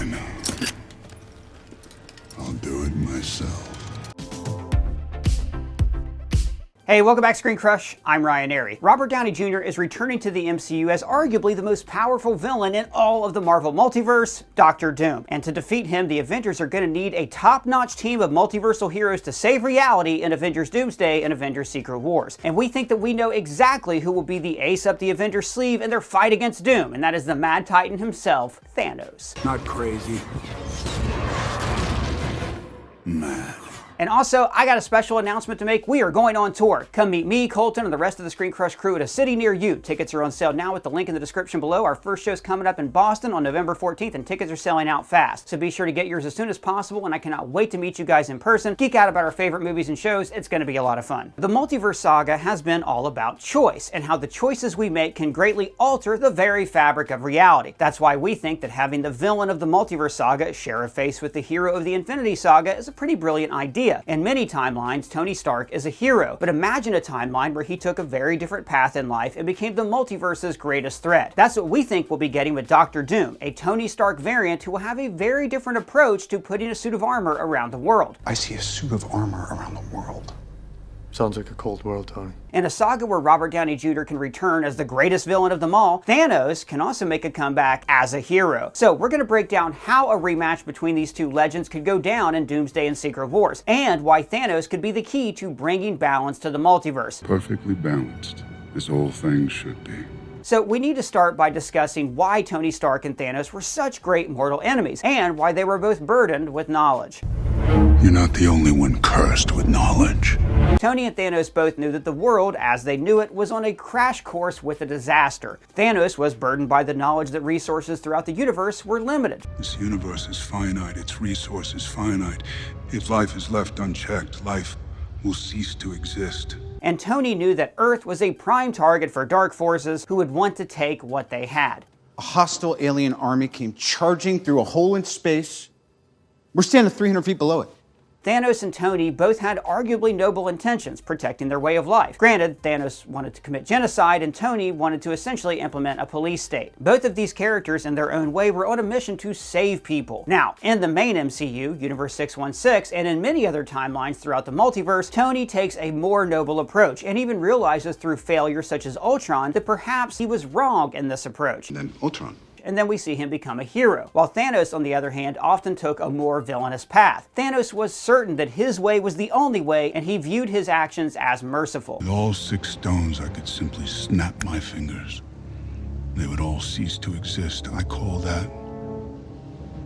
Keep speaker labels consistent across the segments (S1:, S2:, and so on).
S1: Fine. I'll do it myself.
S2: Hey, welcome back, Screen Crush. I'm Ryan Airy. Robert Downey Jr. is returning to the MCU as arguably the most powerful villain in all of the Marvel multiverse, Doctor Doom. And to defeat him, the Avengers are going to need a top-notch team of multiversal heroes to save reality in Avengers Doomsday and Avengers Secret Wars. And we think that we know exactly who will be the ace up the Avengers sleeve in their fight against Doom, and that is the Mad Titan himself, Thanos.
S1: Not crazy. Mad.
S2: And also, I got a special announcement to make. We are going on tour. Come meet me, Colton, and the rest of the Screen Crush crew at a city near you. Tickets are on sale now with the link in the description below. Our first show's coming up in Boston on November 14th, and tickets are selling out fast. So be sure to get yours as soon as possible, and I cannot wait to meet you guys in person, geek out about our favorite movies and shows. It's going to be a lot of fun. The Multiverse Saga has been all about choice, and how the choices we make can greatly alter the very fabric of reality. That's why we think that having the villain of the Multiverse Saga share a face with the hero of the Infinity Saga is a pretty brilliant idea. In many timelines, Tony Stark is a hero, but imagine a timeline where he took a very different path in life and became the multiverse's greatest threat. That's what we think we'll be getting with Doctor Doom, a Tony Stark variant who will have a very different approach to putting a suit of armor around the world.
S1: I see a suit of armor around the world.
S3: Sounds like a cold world, Tony.
S2: In a saga where Robert Downey Jr. can return as the greatest villain of them all, Thanos can also make a comeback as a hero. So we're going to break down how a rematch between these two legends could go down in Doomsday and Secret Wars, and why Thanos could be the key to bringing balance to the multiverse.
S1: Perfectly balanced, as all things should be.
S2: So we need to start by discussing why Tony Stark and Thanos were such great mortal enemies, and why they were both burdened with knowledge.
S1: You're not the only one cursed with knowledge.
S2: Tony and Thanos both knew that the world, as they knew it, was on a crash course with a disaster. Thanos was burdened by the knowledge that resources throughout the universe were limited.
S1: This universe is finite, its resources finite. If life is left unchecked, life will cease to exist.
S2: And Tony knew that Earth was a prime target for dark forces who would want to take what they had.
S4: A hostile alien army came charging through a hole in space. We're standing 300 feet below it.
S2: Thanos and Tony both had arguably noble intentions, protecting their way of life. Granted, Thanos wanted to commit genocide and Tony wanted to essentially implement a police state. Both of these characters in their own way were on a mission to save people. Now, in the main MCU, Universe 616, and in many other timelines throughout the multiverse, Tony takes a more noble approach and even realizes through failures such as Ultron that perhaps he was wrong in this approach.
S1: And then Ultron.
S2: And then we see him become a hero. While Thanos, on the other hand, often took a more villainous path. Thanos was certain that his way was the only way, and he viewed his actions as merciful.
S1: With all 6 stones, I could simply snap my fingers. They would all cease to exist. I call that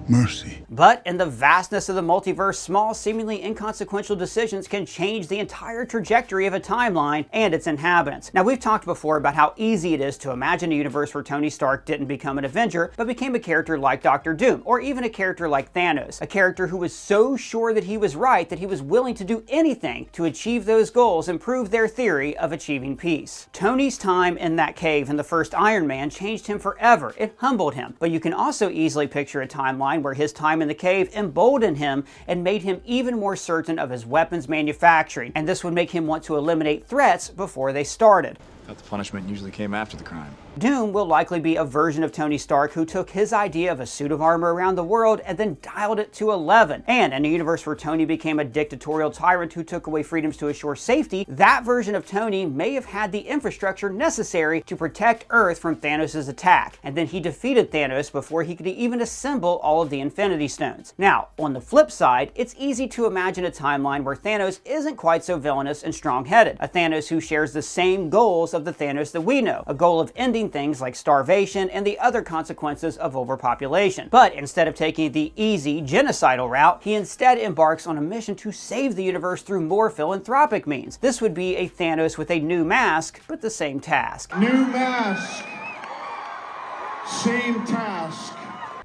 S1: mercy.
S2: But in the vastness of the multiverse, small, seemingly inconsequential decisions can change the entire trajectory of a timeline and its inhabitants. Now, we've talked before about how easy it is to imagine a universe where Tony Stark didn't become an Avenger, but became a character like Doctor Doom, or even a character like Thanos, a character who was so sure that he was right that he was willing to do anything to achieve those goals and prove their theory of achieving peace. Tony's time in that cave in the first Iron Man changed him forever. It humbled him. But you can also easily picture a timeline where his time in the cave emboldened him and made him even more certain of his weapons manufacturing, and this would make him want to eliminate threats before they started.
S5: I thought the punishment usually came after the crime.
S2: Doom will likely be a version of Tony Stark who took his idea of a suit of armor around the world and then dialed it to 11. And in a universe where Tony became a dictatorial tyrant who took away freedoms to assure safety, that version of Tony may have had the infrastructure necessary to protect Earth from Thanos' attack. And then he defeated Thanos before he could even assemble all of the Infinity Stones. Now, on the flip side, it's easy to imagine a timeline where Thanos isn't quite so villainous and strong-headed. A Thanos who shares the same goals of the Thanos that we know, a goal of ending things like starvation and the other consequences of overpopulation. But instead of taking the easy genocidal route, he instead embarks on a mission to save the universe through more philanthropic means. This would be a Thanos with a new mask, but the same task.
S6: New mask, same task.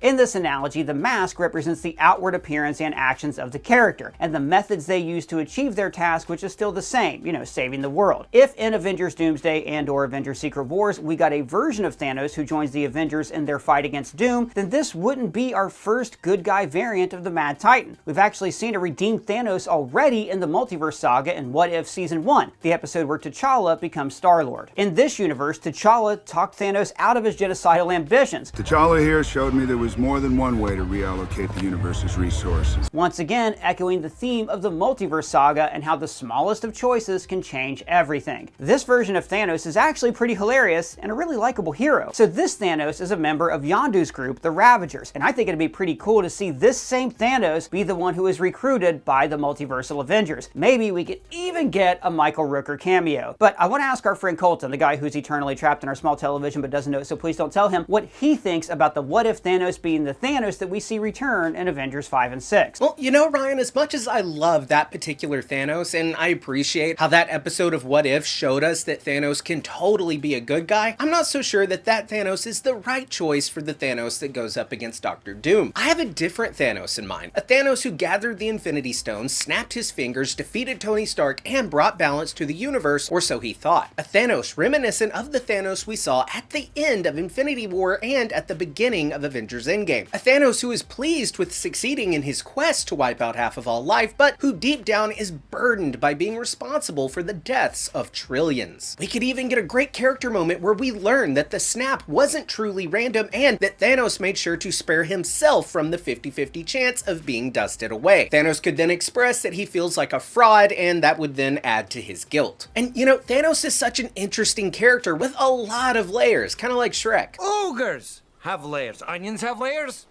S2: In this analogy, the mask represents the outward appearance and actions of the character, and the methods they use to achieve their task, which is still the same, saving the world. If in Avengers Doomsday and/or Avengers Secret Wars, we got a version of Thanos who joins the Avengers in their fight against Doom, then this wouldn't be our first good guy variant of the Mad Titan. We've actually seen a redeemed Thanos already in the Multiverse Saga in What If Season 1, the episode where T'Challa becomes Star-Lord. In this universe, T'Challa talked Thanos out of his genocidal ambitions.
S1: T'Challa here showed me there was
S7: There's more than one way to reallocate the universe's resources.
S2: Once again, echoing the theme of the multiverse saga and how the smallest of choices can change everything. This version of Thanos is actually pretty hilarious and a really likable hero. So this Thanos is a member of Yondu's group, the Ravagers, and I think it'd be pretty cool to see this same Thanos be the one who is recruited by the Multiversal Avengers. Maybe we could even get a Michael Rooker cameo. But I want to ask our friend Colton, the guy who's eternally trapped in our small television but doesn't know it, so please don't tell him, what he thinks about the what if Thanos being the Thanos that we see return in Avengers 5 and 6.
S8: Well, you know, Ryan, as much as I love that particular Thanos, and I appreciate how that episode of What If showed us that Thanos can totally be a good guy, I'm not so sure that that Thanos is the right choice for the Thanos that goes up against Doctor Doom. I have a different Thanos in mind. A Thanos who gathered the Infinity Stones, snapped his fingers, defeated Tony Stark, and brought balance to the universe, or so he thought. A Thanos reminiscent of the Thanos we saw at the end of Infinity War and at the beginning of Avengers Endgame. A Thanos who is pleased with succeeding in his quest to wipe out half of all life, but who deep down is burdened by being responsible for the deaths of trillions. We could even get a great character moment where we learn that the snap wasn't truly random and that Thanos made sure to spare himself from the 50-50 chance of being dusted away. Thanos could then express that he feels like a fraud, and that would then add to his guilt. And you know, Thanos is such an interesting character with a lot of layers, kind of like Shrek.
S9: Ogres have layers. Onions have layers.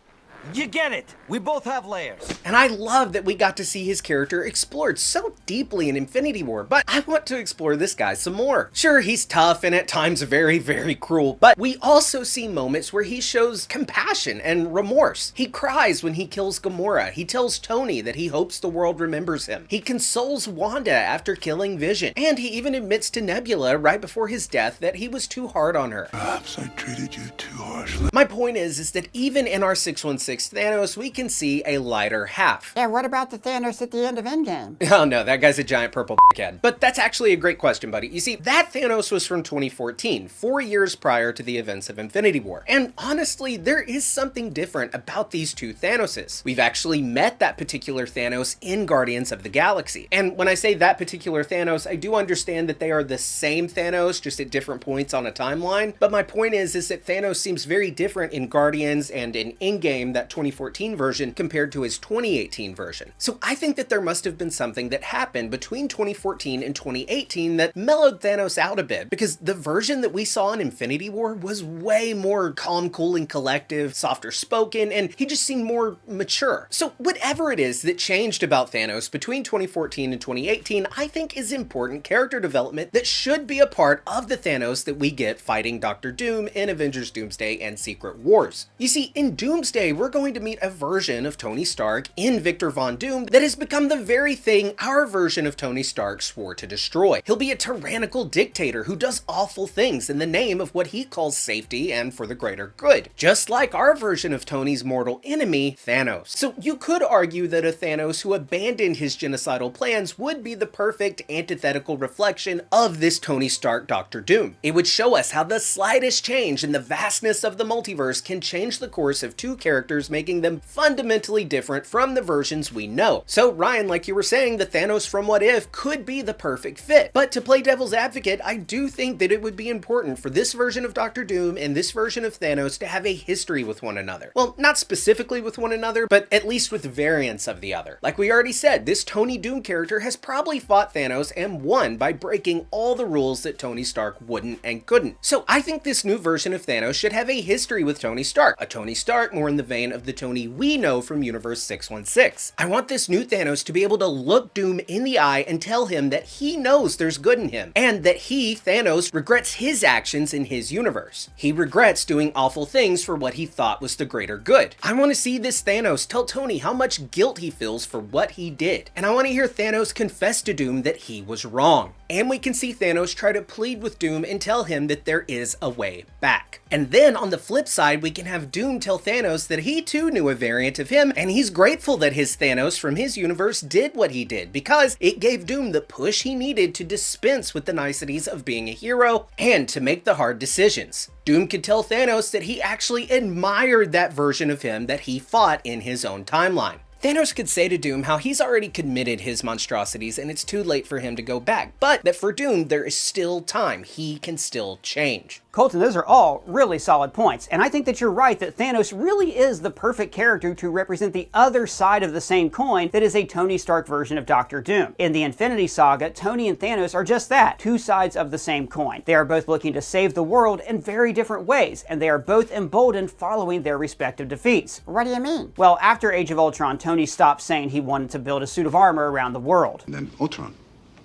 S9: You get it. We both have layers.
S8: And I love that we got to see his character explored so deeply in Infinity War, but I want to explore this guy some more. Sure, he's tough and at times very, very cruel, but we also see moments where he shows compassion and remorse. He cries when he kills Gamora. He tells Tony that he hopes the world remembers him. He consoles Wanda after killing Vision. And he even admits to Nebula right before his death that he was too hard on her.
S1: Perhaps I treated you too harshly.
S8: My point is that even in our 616 Thanos, we can see a lighter half.
S2: Yeah, what about the Thanos at the end of Endgame?
S8: Oh no, that guy's a giant purple dickhead. But that's actually a great question, buddy. You see, that Thanos was from 2014, 4 years prior to the events of Infinity War. And honestly, there is something different about these two Thanoses. We've actually met that particular Thanos in Guardians of the Galaxy. And when I say that particular Thanos, I do understand that they are the same Thanos, just at different points on a timeline. But my point is that Thanos seems very different in Guardians and in Endgame, that 2014 version, compared to his 2018 version. So I think that there must have been something that happened between 2014 and 2018 that mellowed Thanos out a bit, because the version that we saw in Infinity War was way more calm, cool, and collective, softer spoken, and he just seemed more mature. So whatever it is that changed about Thanos between 2014 and 2018, I think is important character development that should be a part of the Thanos that we get fighting Doctor Doom in Avengers Doomsday and Secret Wars. You see, in Doomsday, we're going to meet a version of Tony Stark in Victor Von Doom that has become the very thing our version of Tony Stark swore to destroy. He'll be a tyrannical dictator who does awful things in the name of what he calls safety and for the greater good, just like our version of Tony's mortal enemy, Thanos. So you could argue that a Thanos who abandoned his genocidal plans would be the perfect antithetical reflection of this Tony Stark Doctor Doom. It would show us how the slightest change in the vastness of the multiverse can change the course of two characters, making them fundamentally different from the versions we know. So Ryan, like you were saying, the Thanos from What If could be the perfect fit. But to play devil's advocate, I do think that it would be important for this version of Doctor Doom and this version of Thanos to have a history with one another. Well, not specifically with one another, but at least with variants of the other. Like we already said, this Tony Doom character has probably fought Thanos and won by breaking all the rules that Tony Stark wouldn't and couldn't. So I think this new version of Thanos should have a history with Tony Stark, a Tony Stark more in the vein of the Tony we know from Universe 616. I want this new Thanos to be able to look Doom in the eye and tell him that he knows there's good in him, and that he, Thanos, regrets his actions in his universe. He regrets doing awful things for what he thought was the greater good. I want to see this Thanos tell Tony how much guilt he feels for what he did, and I want to hear Thanos confess to Doom that he was wrong. And we can see Thanos try to plead with Doom and tell him that there is a way back. And then on the flip side, we can have Doom tell Thanos that he too knew a variant of him, and he's grateful that his Thanos from his universe did what he did, because it gave Doom the push he needed to dispense with the niceties of being a hero and to make the hard decisions. Doom could tell Thanos that he actually admired that version of him that he fought in his own timeline. Thanos could say to Doom how he's already committed his monstrosities and it's too late for him to go back, but that for Doom there is still time. He can still change.
S2: Colton, those are all really solid points, and I think that you're right that Thanos really is the perfect character to represent the other side of the same coin that is a Tony Stark version of Dr. Doom. In the Infinity Saga, Tony and Thanos are just that, two sides of the same coin. They are both looking to save the world in very different ways, and they are both emboldened following their respective defeats.
S10: What do you mean?
S2: Well, after Age of Ultron, Tony stopped saying he wanted to build a suit of armor around the world.
S1: And then Ultron.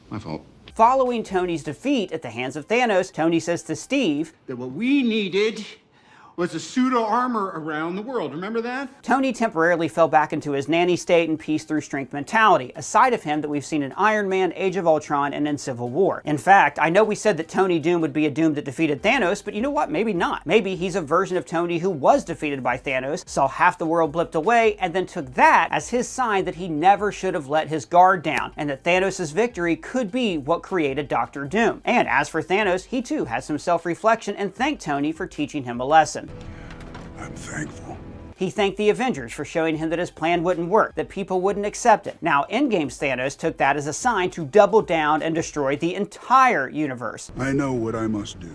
S1: My fault.
S2: Following Tony's defeat at the hands of Thanos, Tony says to Steve
S4: That what we needed was a pseudo armor around the world. Remember that?
S2: Tony temporarily fell back into his nanny state and peace through strength mentality, a side of him that we've seen in Iron Man, Age of Ultron, and in Civil War. In fact, I know we said that Tony Doom would be a Doom that defeated Thanos, but you know what? Maybe not. Maybe he's a version of Tony who was defeated by Thanos, saw half the world blipped away, and then took that as his sign that he never should have let his guard down, and that Thanos' victory could be what created Dr. Doom. And as for Thanos, he too has some self-reflection and thanked Tony for teaching him a lesson.
S1: I'm thankful.
S2: He thanked the Avengers for showing him that his plan wouldn't work, that people wouldn't accept it. Now, Endgame's Thanos took that as a sign to double down and destroy the entire universe.
S1: I know what I must do.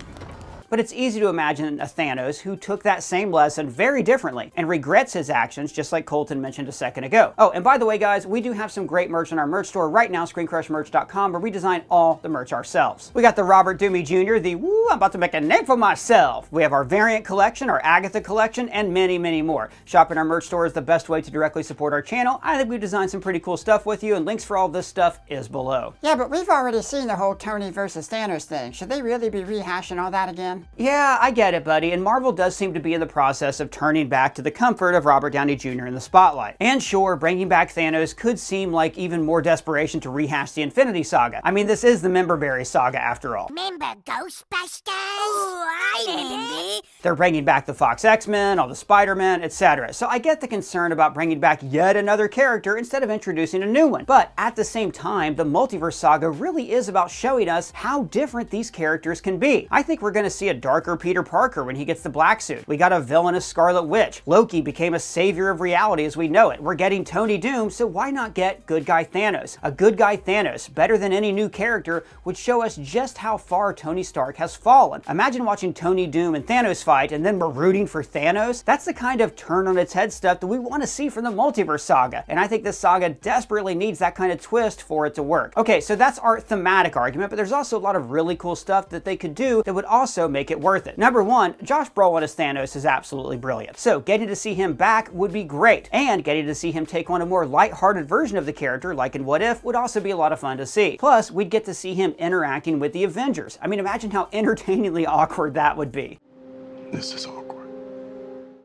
S2: But it's easy to imagine a Thanos who took that same lesson very differently and regrets his actions, just like Colton mentioned a second ago. Oh, and by the way, guys, we do have some great merch on our merch store right now, ScreenCrushMerch.com, where we design all the merch ourselves. We got the Robert Doomey Jr., the woo, I'm about to make a name for myself. We have our Variant collection, our Agatha collection, and many, many more. Shopping our merch store is the best way to directly support our channel. I think we've designed some pretty cool stuff with you, and links for all this stuff is below.
S10: Yeah, but we've already seen the whole Tony versus Thanos thing. Should they really be rehashing all that again?
S2: Yeah, I get it, buddy, and Marvel does seem to be in the process of turning back to the comfort of Robert Downey Jr. in the spotlight. And sure, bringing back Thanos could seem like even more desperation to rehash the Infinity Saga. I mean, this is the Memberberry Saga after all.
S11: Remember Ghostbusters? Oh, I remember.
S2: They're bringing back the Fox X-Men, all the Spider-Man, etc. So I get the concern about bringing back yet another character instead of introducing a new one. But at the same time, the Multiverse Saga really is about showing us how different these characters can be. I think we're going to see a darker Peter Parker when he gets the black suit. We got a villainous Scarlet Witch. Loki became a savior of reality as we know it. We're getting Tony Doom, so why not get good guy Thanos? A good guy Thanos, better than any new character, would show us just how far Tony Stark has fallen. Imagine watching Tony Doom and Thanos fight and then we're rooting for Thanos. That's the kind of turn on its head stuff that we want to see from the Multiverse Saga, and I think this saga desperately needs that kind of twist for it to work. Okay, so that's our thematic argument, but there's also a lot of really cool stuff that they could do that would also make it worth it. Number one, Josh Brolin as Thanos is absolutely brilliant. So getting to see him back would be great, and getting to see him take on a more lighthearted version of the character like in What If would also be a lot of fun to see. Plus, we'd get to see him interacting with the Avengers. I mean, imagine how entertainingly awkward that would be.
S1: This is awkward.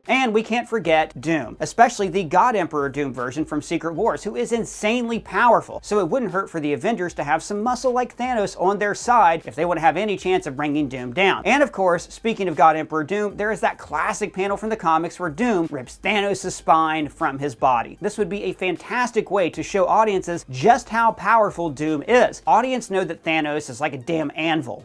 S2: And we can't forget Doom, especially the God Emperor Doom version from Secret Wars, who is insanely powerful. So it wouldn't hurt for the Avengers to have some muscle like Thanos on their side if they want to have any chance of bringing Doom down. And of course, speaking of God Emperor Doom, there is that classic panel from the comics where Doom rips Thanos' spine from his body. This would be a fantastic way to show audiences just how powerful Doom is. Audience know that Thanos is like a damn anvil.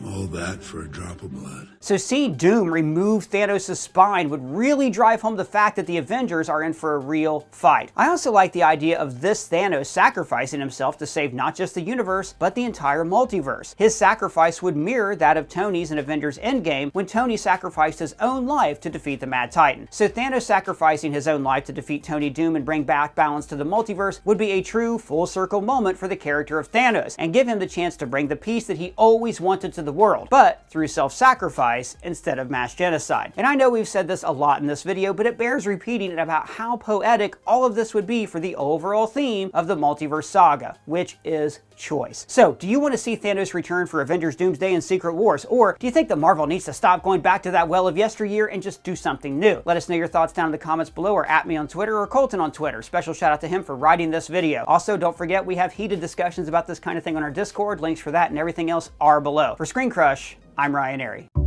S1: All that for a drop of blood.
S2: So seeing Doom remove Thanos' spine would really drive home the fact that the Avengers are in for a real fight. I also like the idea of this Thanos sacrificing himself to save not just the universe, but the entire multiverse. His sacrifice would mirror that of Tony's in Avengers Endgame when Tony sacrificed his own life to defeat the Mad Titan. So Thanos sacrificing his own life to defeat Tony Doom and bring back balance to the multiverse would be a true full circle moment for the character of Thanos and give him the chance to bring the peace that he always wanted to the world, but through self-sacrifice instead of mass genocide. And I know we've said this a lot in this video, but it bears repeating about how poetic all of this would be for the overall theme of the Multiverse Saga, which is choice. So, do you want to see Thanos return for Avengers Doomsday and Secret Wars, or do you think that Marvel needs to stop going back to that well of yesteryear and just do something new? Let us know your thoughts down in the comments below, or at me on Twitter, or Colton on Twitter. Special shout out to him for writing this video. Also, don't forget we have heated discussions about this kind of thing on our Discord. Links for that and everything else are below. For Screen Crush, I'm Ryan Airy.